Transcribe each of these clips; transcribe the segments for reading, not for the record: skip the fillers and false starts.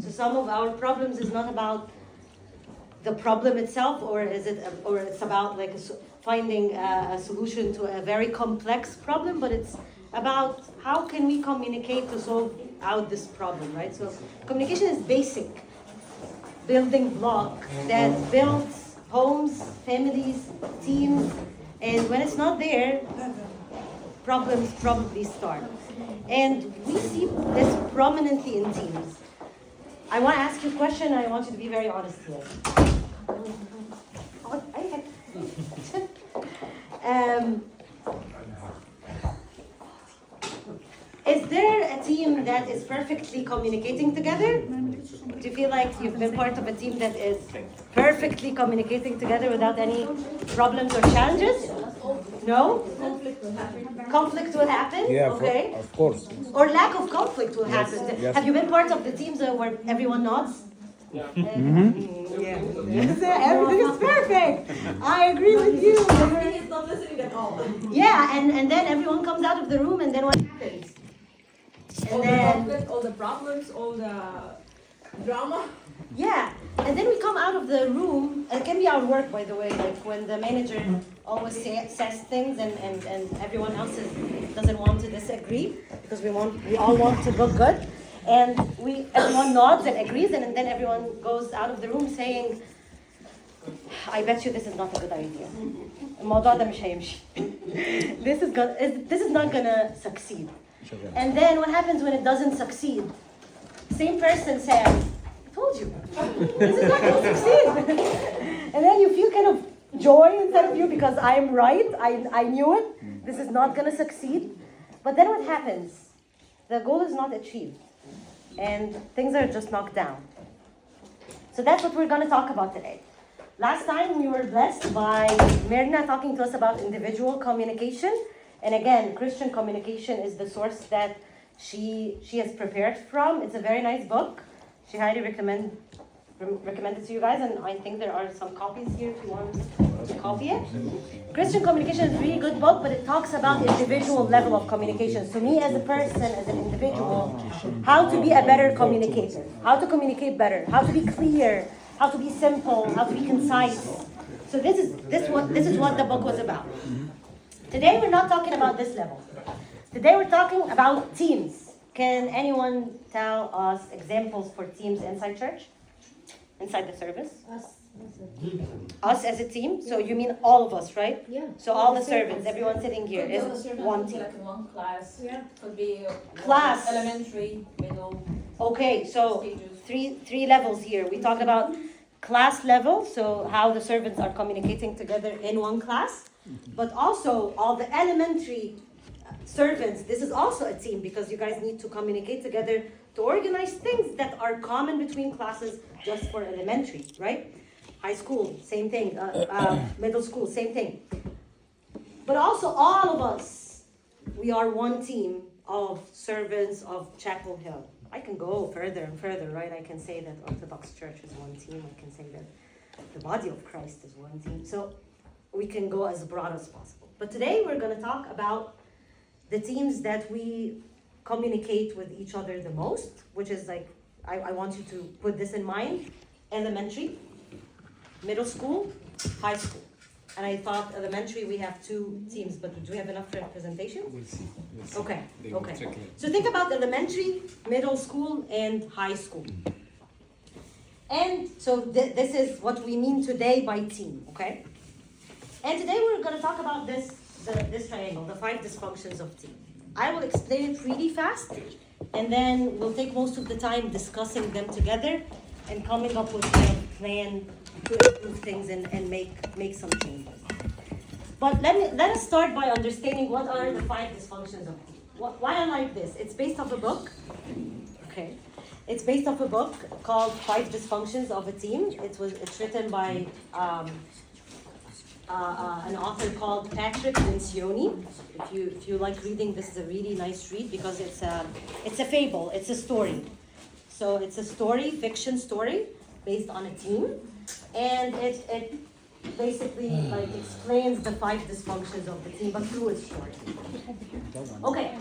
So some of our problems is not about the problem itself, or it's about like finding a solution to a very complex problem, but it's about how can we communicate to solve out this problem, right? So communication is basic building block that builds homes, families, teams, and when it's not there, problems probably start. And we see this prominently in teams. I want to ask you a question, and I want you to be very honest here. Is there a team that is perfectly communicating together? Do you feel like you've been part of a team that is perfectly communicating together without any problems or challenges? No? Conflict will happen? Yeah, okay. of course. Or lack of conflict will happen. Yes. Have you been part of the teams where everyone nods? Yeah. Yeah. Everything is perfect. I agree with you. He's not listening at all. Yeah, and then everyone comes out of the room, and then what happens? All the conflict, all the problems, all the drama. Yeah, and then we come out of the room. It can be our work, by the way, like when the manager always says things and everyone else doesn't want to disagree because we all want to look good. And everyone nods and agrees, and then everyone goes out of the room saying, I bet you this is not a good idea. الموضوع ده مش هيمشي. This is not gonna succeed. And then what happens when it doesn't succeed? Same person says, I told you, this is not gonna succeed. And then you feel kind of joy inside of you because I'm right, I knew it, this is not gonna succeed. But then what happens? The goal is not achieved. And things are just knocked down. So that's what we're going to talk about today. Last time we were blessed by Myrna talking to us about individual communication. And again, Christian communication is the source that she has prepared from. It's a very nice book. She highly recommend it to you guys, and I think there are some copies here if you want to copy it. Christian communication is a really good book, but it talks about individual level of communication. So me as a person, as an individual, how to be a better communicator, how to communicate better, how to be clear, how to be simple, how to be concise. So this is what the book was about. Today we're not talking about this level. Today we're talking about teams. Can anyone tell us examples for teams inside church? Inside the service? Us as a team? So you mean all of us, right? Yeah. So all the servants, everyone sitting here is one team. Like in one class. Yeah. Could be Class. Elementary, middle. Okay, so Stages. three levels here. We talked about class level, so how the servants are communicating together in one class, but also all the elementary servants. This is also a team because you guys need to communicate together to organize things that are common between classes just for elementary, right? High school, same thing. Middle school, same thing. But also all of us, we are one team of servants of Chapel Hill. I can go further and further, right? I can say that Orthodox Church is one team. I can say that the body of Christ is one team. So we can go as broad as possible. But today we're going to talk about the teams that we communicate with each other the most, which is like, I want you to put this in mind: elementary, middle school, high school. And I thought elementary we have two teams, but do we have enough representation? We'll see. Okay, They will okay. check it. So think about elementary, middle school, and high school. And so this is what we mean today by team, okay? And today we're going to talk about this triangle, the 5 dysfunctions of team. I will explain it really fast, and then we'll take most of the time discussing them together and coming up with a plan to improve things and make some changes. But let us start by understanding what are the 5 dysfunctions of team. Why I like this? It's based off a book. Okay. It's based off a book called 5 Dysfunctions of a Team. It's written by an author called Patrick Lencioni. If you like reading, this is a really nice read because it's a fable. It's a story. So it's a story, fiction story based on a team, and it basically like explains the 5 dysfunctions of the team, but through a story. Okay.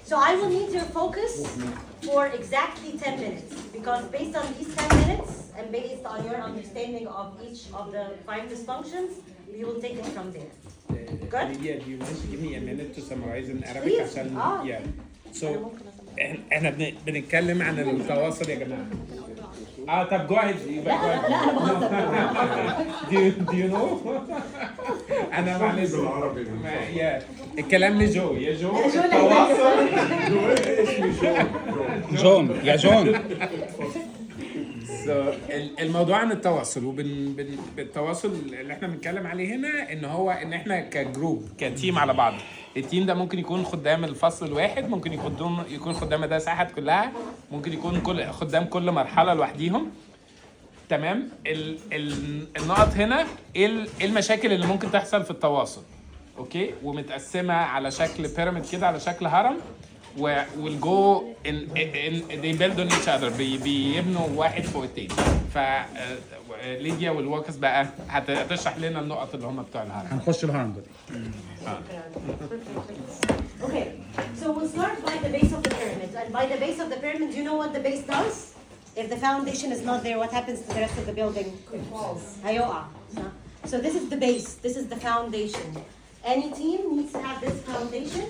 So I will need your focus for exactly 10 minutes because based on these 10 minutes and based on your understanding of each of the 5 dysfunctions, we will take it from there. Good? Yeah, do you mind to give me a minute to summarize in Arabic Please. عشان yeah. So أنا ممكن أسمع. احنا بنتكلم عن التواصل يا جماعة. طب go ahead. لا أنا بهزر. Do you know؟ أنا معلش. بالعربي. يا الكلام لجو يا جو. جو اللي التواصل. اسمي جون يا جون. الموضوع عن التواصل بالتواصل اللي احنا بنتكلم عليه هنا ان هو ان احنا كجروب كتيم على بعض. التيم ده ممكن يكون خدام الفصل الواحد، ممكن يكون خدام مدارس احد كلها، ممكن يكون خدام كل مرحله لوحديهم. تمام. النقط هنا ايه المشاكل اللي ممكن تحصل في التواصل. اوكي. ومتقسمه على شكل بيراميد كده، على شكل هرم. والجو they build on each other بيبنوا واحد فوق التاني. ليديا والواكس بقى هتشرح لنا النقط اللي هم بتوع الهرم. هنخش الهرم ده. Okay, so we'll start by the base of the pyramid. And by the base of the pyramid, do you know what the base does? If the foundation is not there, what happens to the rest of the building? It falls. هيقع. So this is the base. This is the foundation. Any team needs to have this foundation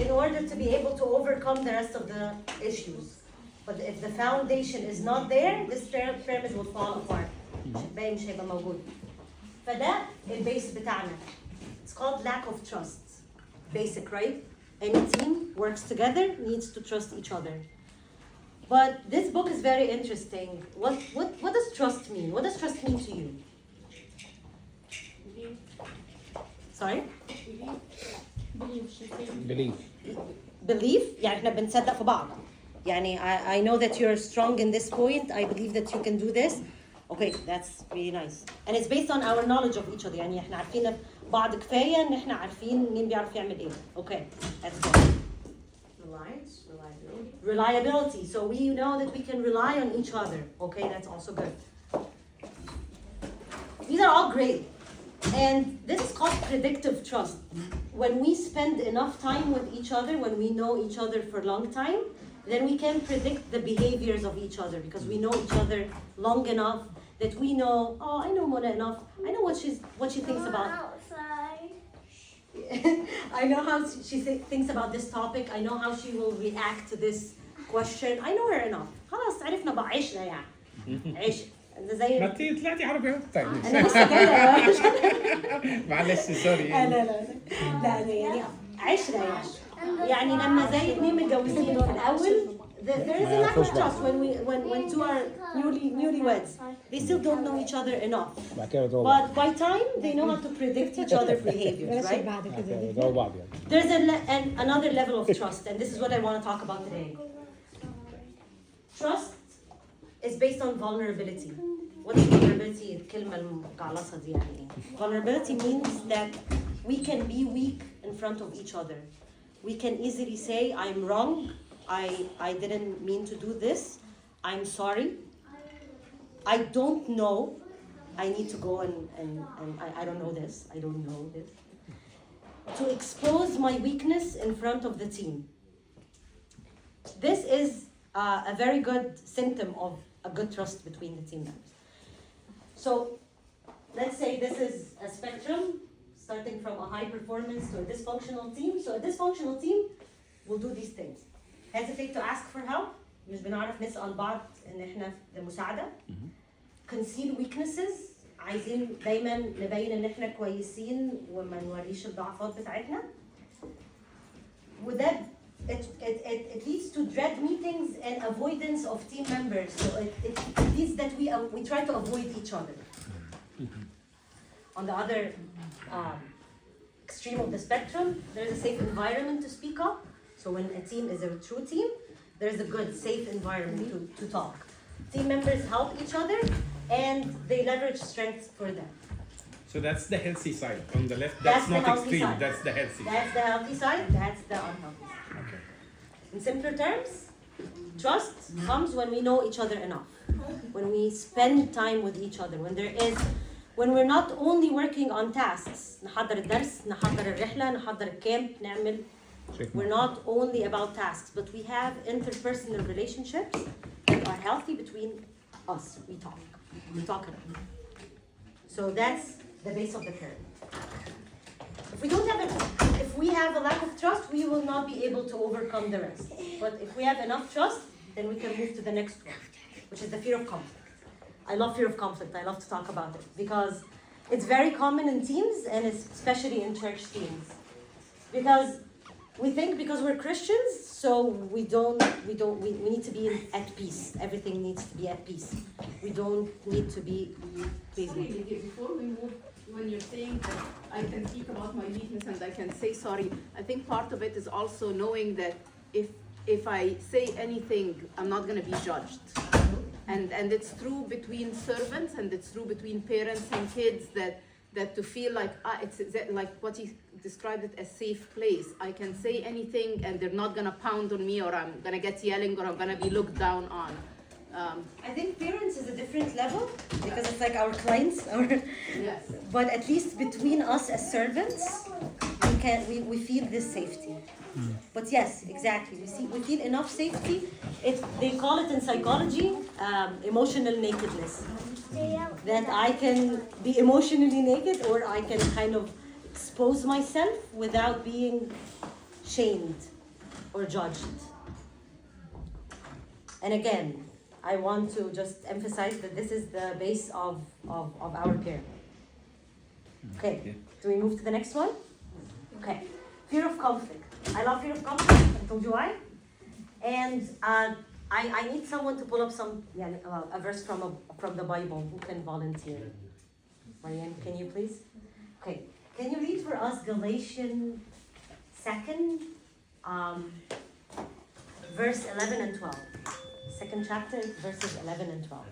in order to be able to overcome the rest of the issues. But if the foundation is not there, this pyramid will fall apart. مش هيبقى موجود. فده البيس بتاعنا. It's called lack of trust. Basic, right? Any team works together, needs to trust each other. But this book is very interesting. What does trust mean? What does trust mean to you? Sorry? believe. Belief يعني احنا بنصدق في بعض. يعني I know that you're strong in this point. I believe that you can do this. Okay, that's really nice. And it's based on our knowledge of each other. يعني احنا عارفين بعض كفاية ان احنا عارفين مين بيعرف يعمل ايه. Okay, that's good. Reliability. So we know that we can rely on each other. Okay, that's also good. These are all great. And this is called predictive trust. When we spend enough time with each other, when we know each other for a long time, then we can predict the behaviors of each other because we know each other long enough that we know, oh, I know Mona enough. I know what she thinks about. Outside. I know how she thinks about this topic. I know how she will react to this question. I know her enough. خلاص عرفنا بقى عشرة يعني. عشرة. زي ما انت طلعتي عربي طيب. انا لسه جايه معلش سوري. لا يعني عشرة يعني لما زي اتنين متجوزين في الاول there is a lack of trust when two are newlyweds. They still don't know each other enough. بعد كده بيضربوا But by time they know how to predict each other's behaviors, right? بعد كده بيضربوا بعض يعني. There's another level of trust, and this is what I want to talk about today. Trust is based on vulnerability. What is vulnerability? الكلمة المجعلصة دي يعني إيه? Vulnerability means that we can be weak in front of each other. We can easily say, I'm wrong, I didn't mean to do this, I'm sorry, I don't know, I need to go and I don't know this, I don't know this. To expose my weakness in front of the team. This is a very good symptom of a good trust between the team members. So let's say this is a spectrum starting from a high performance to a dysfunctional team. So a dysfunctional team will do these things. Hesitate to ask for help. مش بنعرف نسأل بعض إن إحنا لمساعدة. Conceal weaknesses. عايزين دايما نبين إن إحنا كويسين وما نوريش الضعفات بتاعتنا. وده it leads to dread meetings and avoidance of team members. So it leads that we try to avoid each other. On the other extreme of the spectrum, there's a safe environment to speak up. So when a team is a true team, there's a good, safe environment to talk. Team members help each other and they leverage strengths for them. So that's the healthy side. On the left, That's that's the not healthy extreme. side. That's the healthy. That's the healthy side, that's the unhealthy side. Okay. In simpler terms, trust comes when we know each other enough. When we spend time with each other. When we're not only working on tasks. نحضر الدرس, نحضر الرحلة, نحضر الكامب, نعمل We're not only about tasks, but we have interpersonal relationships that are healthy between us. We talk about it. So that's the base of the pyramid. If we have a lack of trust, we will not be able to overcome the rest. But if we have enough trust, then we can move to the next one, which is the fear of conflict. I love fear of conflict. I love to talk about it because it's very common in teams, and it's especially in church teams. Because we think because we're Christians, so we need to be at peace. Everything needs to be at peace. We don't need to be, please. Sorry, Lydia, before we move, when you're saying that I can speak about my weakness and I can say sorry, I think part of it is also knowing that if I say anything, I'm not going to be judged. And it's true between servants, and it's true between parents and kids, that to feel like it's like what he described it as safe place. I can say anything and they're not gonna pound on me, or I'm gonna get yelling, or I'm gonna be looked down on. I think parents is a different level because it's like our clients, Yes. but at least between us as servants, we feel this safety. But yes, exactly. We feel enough safety. They call it in psychology emotional nakedness. That I can be emotionally naked, or I can kind of expose myself without being shamed or judged. And again, I want to just emphasize that this is the base of our pyramid. Okay, do we move to the next one? Okay, fear of conflict. I love fear of conflict, I told you why. And I need someone to pull up a verse from the Bible. Who can volunteer? Marianne, can you please? Okay, can you read for us Galatians 2nd, verse 11 and 12. Second chapter, verses 11 and 12.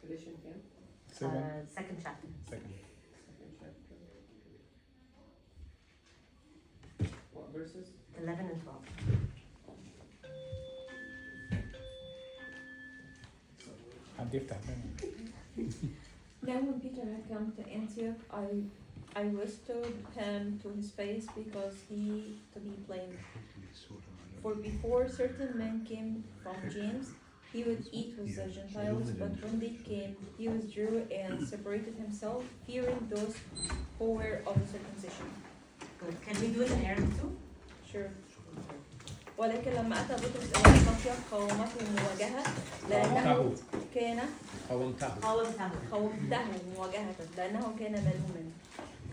Galatians 10. Second chapter. Second. What verses? 11 and 12. حد يفتح تاني. Now when Peter had come to Antioch, I restored him to his face because he to be blamed. For before certain men came from James, he would eat with the Gentiles, but when they came, he withdrew and separated himself, fearing those who were of the circumcision. Good. Can we do it in Arabic too? Sure. ولكن لما أتى بطرس إلى أنطاكيا قاومته مواجهة لأنه كان قاومته مواجهة لأنه كان ملوما،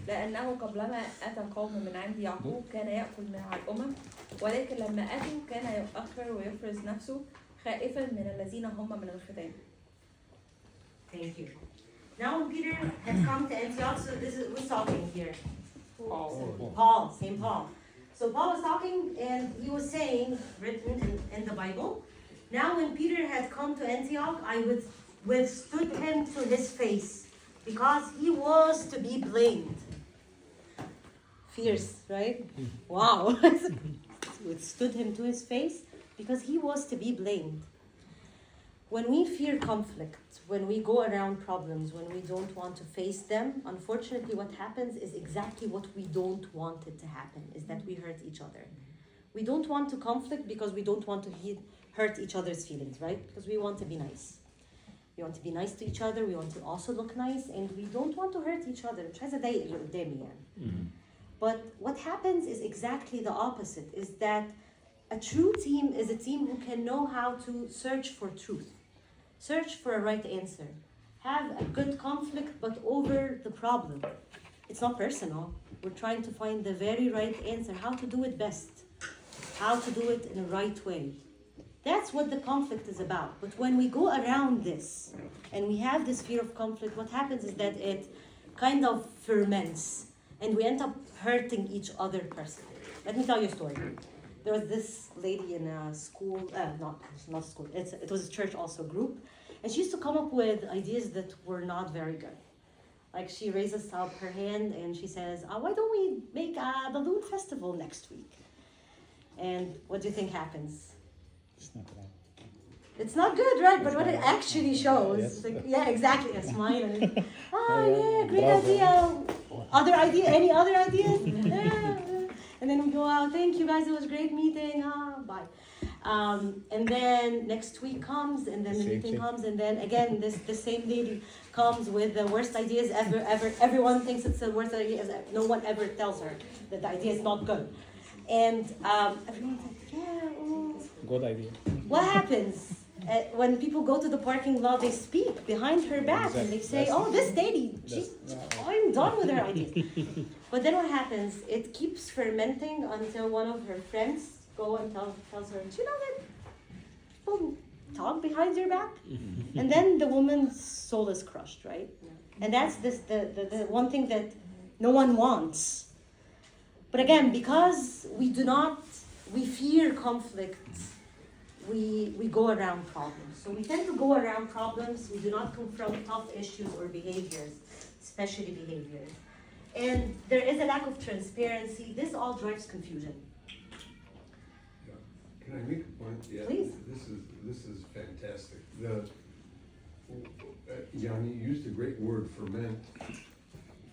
لأنه قبلما أتى قوم من عند يعقوب كان يأكل مع الأمم، ولكن لما أتوا كان يؤخر ويفرز نفسه خائفا من الذين هم من الختان. Thank you. Now when Peter had come to Antioch, so this is who's talking here? Paul, St. Paul. So Paul was talking and he was saying, written in the Bible, now when Peter had come to Antioch, I withstood him to his face because he was to be blamed. Fierce, right? Wow. Withstood him to his face because he was to be blamed. When we fear conflict, when we go around problems, when we don't want to face them, unfortunately what happens is exactly what we don't want it to happen, is that we hurt each other. We don't want to conflict because we don't want to hurt each other's feelings, right? Because we want to be nice. We want to be nice to each other, we want to also look nice, and we don't want to hurt each other. But what happens is exactly the opposite, is that a true team is a team who can know how to search for truth. Search for a right answer. Have a good conflict, but over the problem. It's not personal. We're trying to find the very right answer, how to do it best, how to do it in the right way. That's what the conflict is about. But when we go around this and we have this fear of conflict, what happens is that it kind of ferments and we end up hurting each other personally. Let me tell you a story. There was this lady in a school, not school, it was a church also group, and she used to come up with ideas that were not very good. Like she raises up her hand and she says, why don't we make a balloon festival next week? And what do you think happens? It's not right. It's not good, right? But what it actually shows, it's like, yeah, exactly, a smile. And yeah, great Bravo. idea. Other idea? Any other ideas? Yeah. And then we go out. Thank you guys. It was a great meeting. Bye. And then next week comes, and then the Same meeting thing. comes, and then again the same lady comes with the worst ideas ever. Everyone thinks it's the worst ideas. No one ever tells her that the idea is not good. And everyone's like, yeah. Ooh. Good idea. What happens when people go to the parking lot? They speak behind her back and they say, "Oh, this lady, I'm done with her ideas." But then what happens? It keeps fermenting until one of her friends go and tells her, "Do you know that people talk behind your back?" And then the woman's soul is crushed, right? And that's the one thing that no one wants. But again, because we fear conflict, we go around problems. So we tend to go around problems. We do not confront tough issues or behaviors, especially behaviors. And there is a lack of transparency. This all drives confusion. Can I make a point? Yeah, Please. This is fantastic. Yanni used a great word, ferment.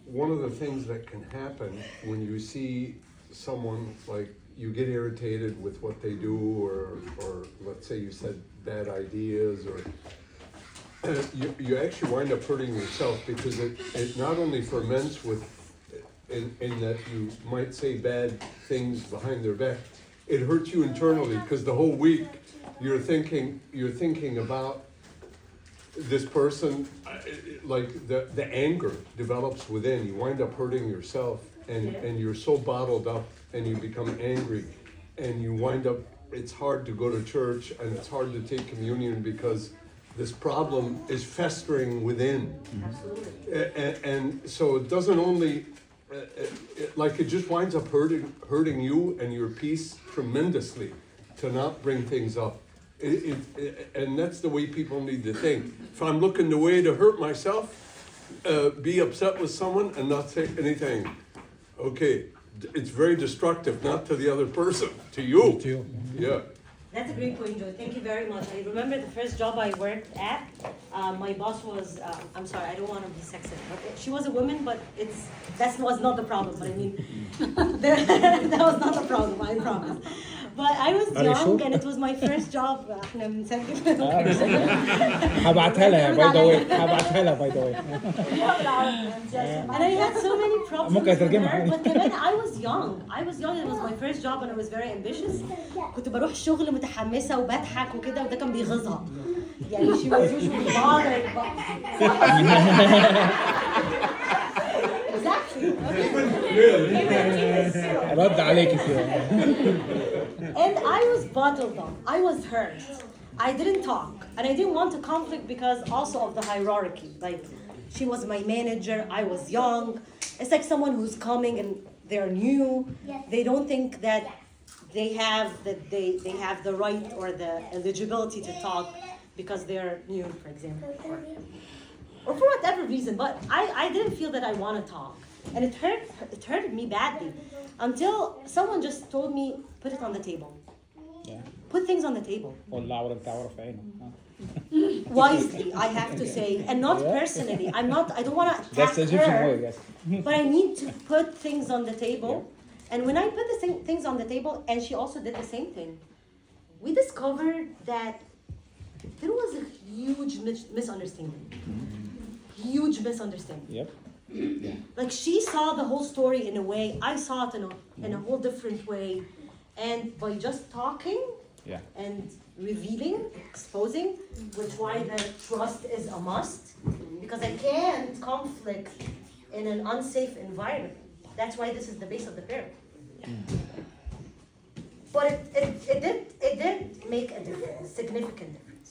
One of the things that can happen when you see someone, like, you get irritated with what they do, or let's say you said bad ideas, or you actually wind up hurting yourself, because it not only ferments in that you might say bad things behind their back, it hurts you internally, because the whole week you're thinking about this person, like the anger develops within. You wind up hurting yourself, and you're so bottled up, and you become angry, and you wind up, it's hard to go to church, and it's hard to take communion, because this problem is festering within. Absolutely. And so it doesn't only, it just winds up hurting you and your peace tremendously to not bring things up. And that's the way people need to think. If I'm looking the way to hurt myself, be upset with someone and not say anything. Okay, it's very destructive, not to the other person, to you. To you. Yeah. That's a great point, Joe. Thank you very much. I remember the first job I worked at, my boss was, I'm sorry, I don't want to be sexist, but she was a woman, but that was not the problem. But I mean, that was not the problem, I promise. But I was Are you young, sure? and it was my first job. احنا بنسجل. هبعتها لها باي ذا واي هبعتها لها باي ذا واي And I had so many problems ممكن with أترجمها. her, but كمان I was young. It was my first job and I was very ambitious. كنت بروح الشغل متحمسة وبضحك وكده وده كان بيغيظها. يعني she was usually bothered. Exactly. رد عليك فيها. And I was bottled up. I was hurt. I didn't talk. And I didn't want to conflict because also of the hierarchy. Like, she was my manager. I was young. It's like someone who's coming and they're new. They don't think that they have the right or the eligibility to talk because they're new, for example. Or for whatever reason. But I didn't feel that I want to talk. And it hurted me badly. Until someone just told me, put it on the table. Yeah. Put things on the table. والله ورا بتاع ورا في عينه. Wisely, I have to say. And not personally. I don't want to attack That's the Egyptian her. way, yes. But I need to put things on the table. And when I put the things on the table, and she also did the same thing, we discovered that there was a huge misunderstanding. Huge misunderstanding. Yep. Like, she saw the whole story in a way, I saw it in a whole different way. And by just talking Yeah. and revealing, exposing, which why the trust is a must, because I can't conflict in an unsafe environment. That's why this is the base of the pyramid. But it did make a difference, significant difference.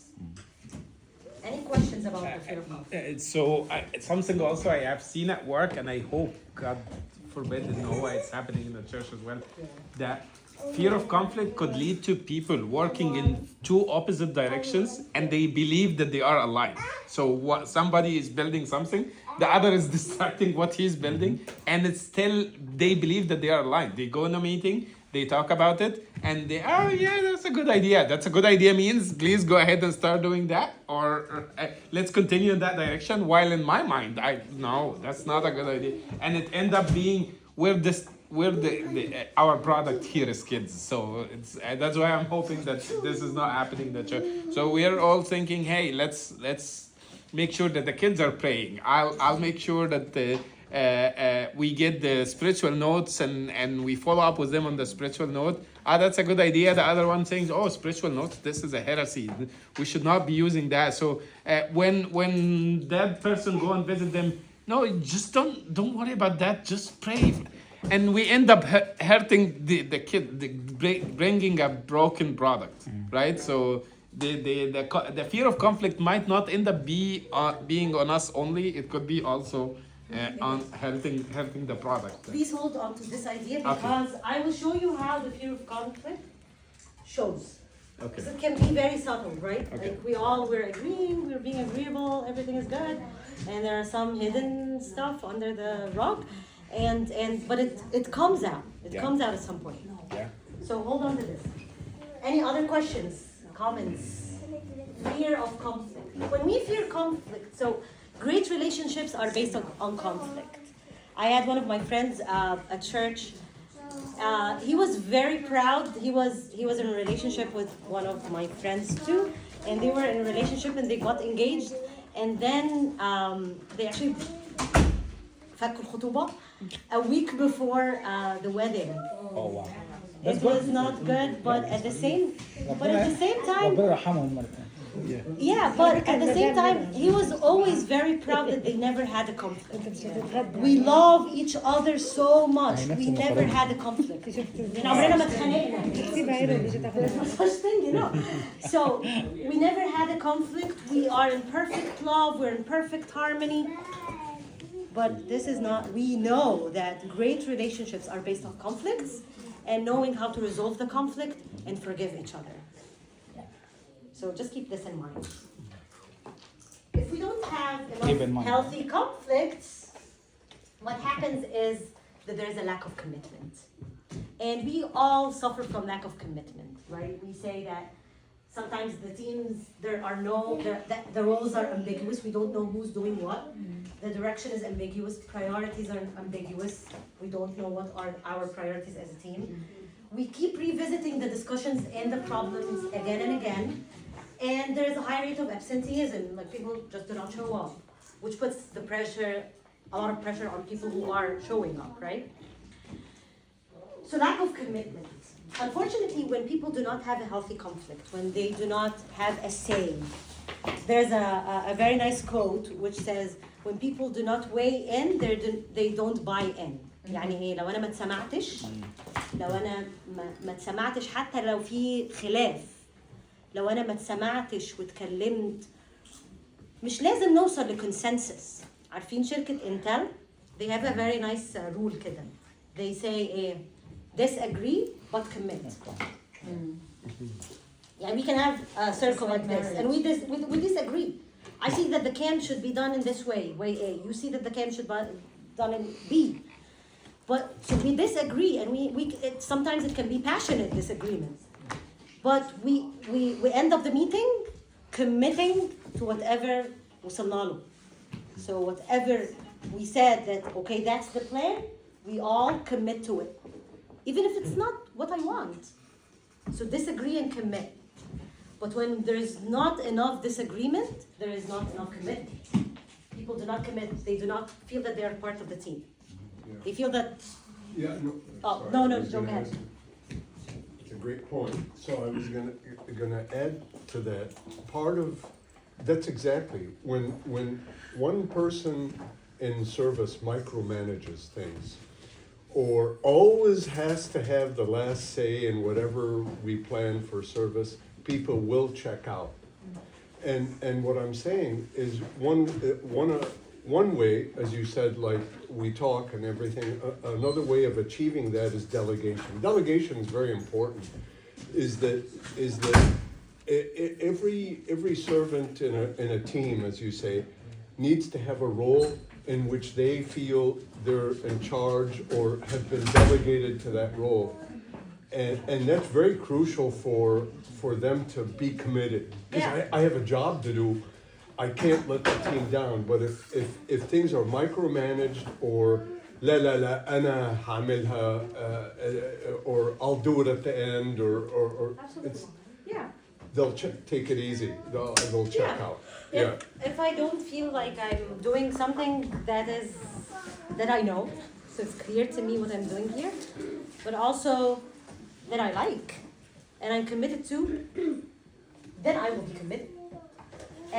Any questions about the fear of conflict? So it's something also I have seen at work, and I hope, God forbid, it's happening in the church as well, that fear of conflict could lead to people working in two opposite directions, and they believe that they are aligned. So somebody is building something, the other is distracting what he's building, and it's still, they believe that they are aligned. They go in a meeting, they talk about it, and they, oh yeah, that's a good idea. That's a good idea means please go ahead and start doing that, or let's continue in that direction. While in my mind, no, that's not a good idea, and it end up being our product here is kids. So it's that's why I'm hoping that this is not happening. So we are all thinking, hey, let's make sure that the kids are praying. I'll make sure that we get the spiritual notes and we follow up with them on the spiritual note. That's a good idea. The other one saying, oh, spiritual notes, this is a heresy. We should not be using that. So when that person go and visit them, no, just don't worry about that. Just pray. And we end up hurting the kid, bringing a broken product, right? So the fear of conflict might not end up being on us only. It could be also on helping the product. Please hold on to this idea Okay. because I will show you how the fear of conflict shows. Okay. Because it can be very subtle, right? Okay. Like we're agreeing, we're being agreeable, everything is good, and there are some hidden stuff under the rock, but it comes out. It Yeah. comes out at some point. Yeah. So hold on to this. Any other questions, comments? Fear of conflict. When we fear conflict, so great relationships are based on conflict. I had one of my friends at church. He was very proud. He was in a relationship with one of my friends too, and they were in a relationship and they got engaged, and then they actually فكوا الخطوبة a week before the wedding. Oh wow. It was not good, but at the same time, ربنا يرحمهم مرتين. yeah, but at the same time, he was always very proud that they never had a conflict. We love each other so much. We never had a conflict. عمرنا ما اتخانقنا. There's no such thing, you know. So we never had a conflict. We are in perfect love. We're in perfect harmony. But this is not. We know that great relationships are based on conflicts and knowing how to resolve the conflict and forgive each other. So just keep this in mind. If we don't have Keep in enough mind. healthy conflicts, what happens is that there's a lack of commitment. And we all suffer from lack of commitment, right? We say that sometimes the teams, the roles are ambiguous. We don't know who's doing what. The direction is ambiguous. Priorities are ambiguous. We don't know what are our priorities as a team. We keep revisiting the discussions and the problems again and again. And there's a high rate of absenteeism, like people just do not show up, which puts a lot of pressure on people who are showing up, right? So lack of commitment. Unfortunately, when people do not have a healthy conflict, when they do not have a say, there's a very nice quote which says, when people do not weigh in, they don't buy in. يعني ايه لو انا ما اتسمعتش ما اتسمعتش حتى لو في خلاف لو انا ما اتسمعتش واتكلمت مش لازم نوصل لكونسنسس عارفين شركة انتل they have a very nice rule كده they say disagree but commit يعني we can have a circle like this and we disagree I see that the CAM should be done in this way A you see that the CAM should be done in B. But so we disagree, and sometimes it can be passionate disagreements. But we end up the meeting committing to whatever وصلنا له. So whatever we said that okay, that's the plan, we all commit to it, even if it's not what I want. So disagree and commit. But when there is not enough disagreement, there is not enough commitment. People do not commit. They do not feel that they are part of the team. They feel that. Yeah, no. Oh, sorry, no, I no, was go gonna ahead. ask- It's a great point. So I was gonna add to that, part of, that's exactly, when one person in service micromanages things, or always has to have the last say in whatever we plan for service, people will check out. And what I'm saying is one way, as you said, like we talk and everything, another way of achieving that is delegation. Delegation is very important. Is that every servant in a team, as you say, needs to have a role in which they feel they're in charge or have been delegated to that role. And that's very crucial for them to be committed. Because Yeah. I have a job to do. I can't let the team down. But if things are micromanaged or لا لا لا أنا هعملها or I'll do it at the end or it's, Yeah. they'll take it easy. They'll check Yeah. out. Yeah. If I don't feel like I'm doing something that I know, so it's clear to me what I'm doing here, but also that I like and I'm committed to, then I will be committed.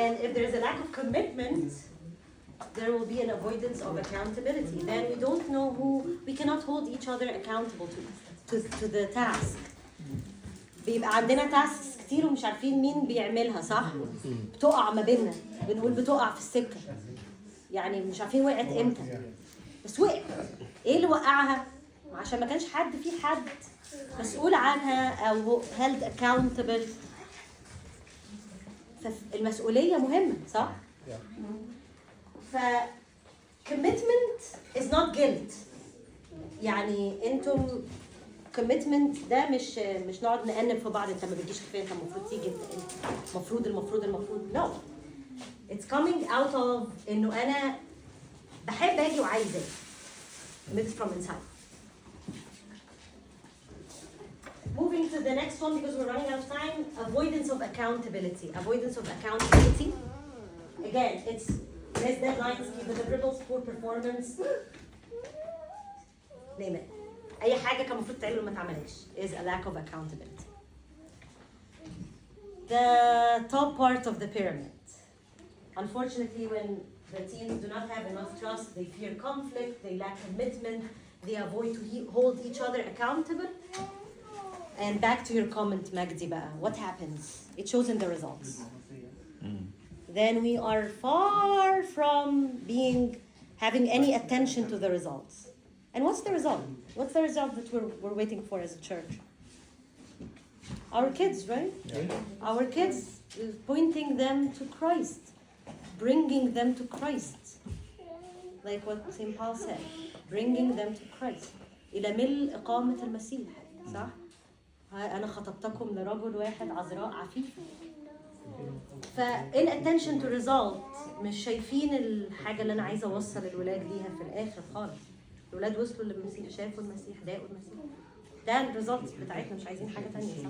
And if there's a lack of commitment, there will be an avoidance of accountability. Then we don't know we cannot hold each other accountable to the task. بيبقى عندنا تاسكس كتير ومش عارفين مين بيعملها صح؟ بتقع ما بيننا، بنقول بتقع في السكة. يعني مش عارفين وقعت امتى. بس وقعت. ايه اللي وقعها؟ عشان ما كانش في حد مسؤول عنها او held accountable. فالمسؤولية مهمة صح؟ ف commitment is not guilt. يعني انتم commitment ده مش نقعد نأنب في بعض، انت ما بتجيش كفايه، انت المفروض تيجي، انت المفروض no. It's coming out of انه انا بحب اجي وعايزه. Committed from inside. Moving to the next one because we're running out of time. Avoidance of accountability. Again, it's missed deadlines, key deliverables, poor performance. Name it. أي حاجة كان المفروض تعمل وما تعملش is a lack of accountability. The top part of the pyramid. Unfortunately, when the teams do not have enough trust, they fear conflict, they lack commitment, they avoid to hold each other accountable. And back to your comment, Magdi بقى, what happens? It shows in the results. Then we are far from having any attention to the results. And what's the result? What's the result that we're waiting for as a church? Our kids, right? Yeah. Our kids, pointing them to Christ, bringing them to Christ. Like what St. Paul said, bringing them to Christ. إلى ملء إقامة المسيح، صح؟ أنا خطبتكم لرجل واحد عذراء عفيفة. inattention to result مش شايفين الحاجة اللي أنا عايزة أوصل الولاد ليها في الآخر خالص. الولاد وصلوا للمسيح، شافوا المسيح، ضاقوا المسيح. ده الريزلت بتاعتنا، مش عايزين حاجة تانية صح؟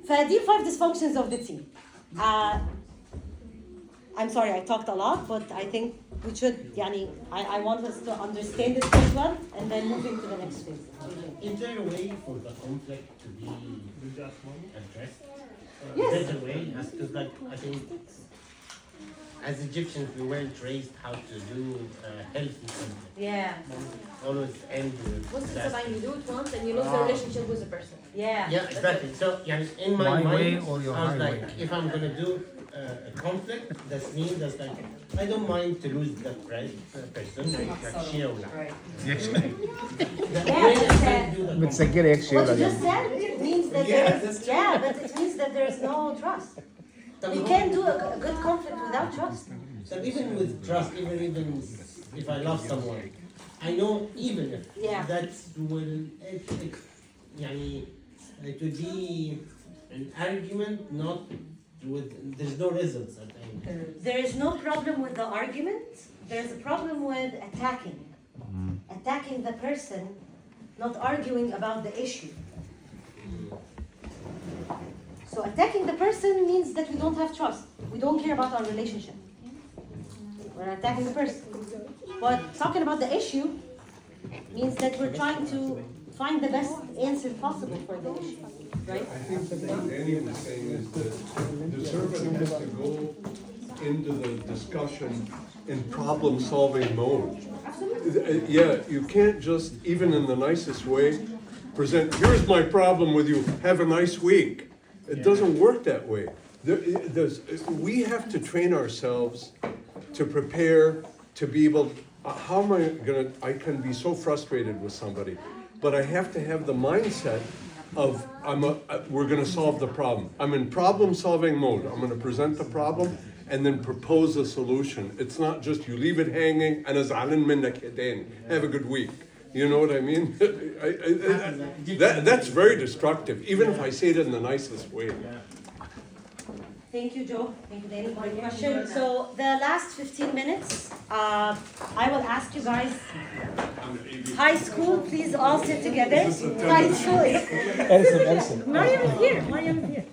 فدي 5 dysfunctions of the team. I'm sorry I talked a lot, but I think we should, يعني I want us to understand this first one and then moving to the next phase. Is there a way for the conflict to be addressed? Yes. Is there a way? Because like I think as Egyptians we weren't raised how to do healthy conflict. Yeah. Always end with What's the disaster. sign? You do it once and you lose the relationship with the person. Yeah. Yeah, exactly. So in my My mind, way or your I was highway. like, if I'm gonna do a conflict, that means that's like I don't mind to lose that person, like Shia or not. The Yeah, way that's that I it. do the بتسجلي هيك شيء What you ولا just said it means that but it means that there is no trust. You conflict. can't do a good conflict without trust. So even with trust, even if I love someone, I know even if Yeah. that will يعني it would be an argument not with there's no results at the end. There is no problem with the argument. There's a problem with attacking the person, not arguing about the issue. So attacking the person means that we don't have trust. We don't care about our relationship. We're attacking the person. But talking about the issue means that we're trying to find the best answer possible for the issue, right? I think what Danny was saying is that the servant has to go into the discussion in problem-solving mode. Yeah, you can't just, even in the nicest way, present, here's my problem with you, have a nice week. It doesn't work that way. We have to train ourselves to prepare to be able, how am I can be so frustrated with somebody, but I have to have the mindset of we're gonna solve the problem. I'm in problem-solving mode. I'm gonna present the problem and then propose a solution. It's not just you leave it hanging and أزعلان منك يا داني. Have a good week. You know what I mean? That's very destructive, even if I say it in the nicest way. Thank you, Joe. Thank you, Danny, for your question. So the last 15 minutes, I will ask you guys, high school, please all sit together. High school. Edison. Mariam is here. Mariam is here.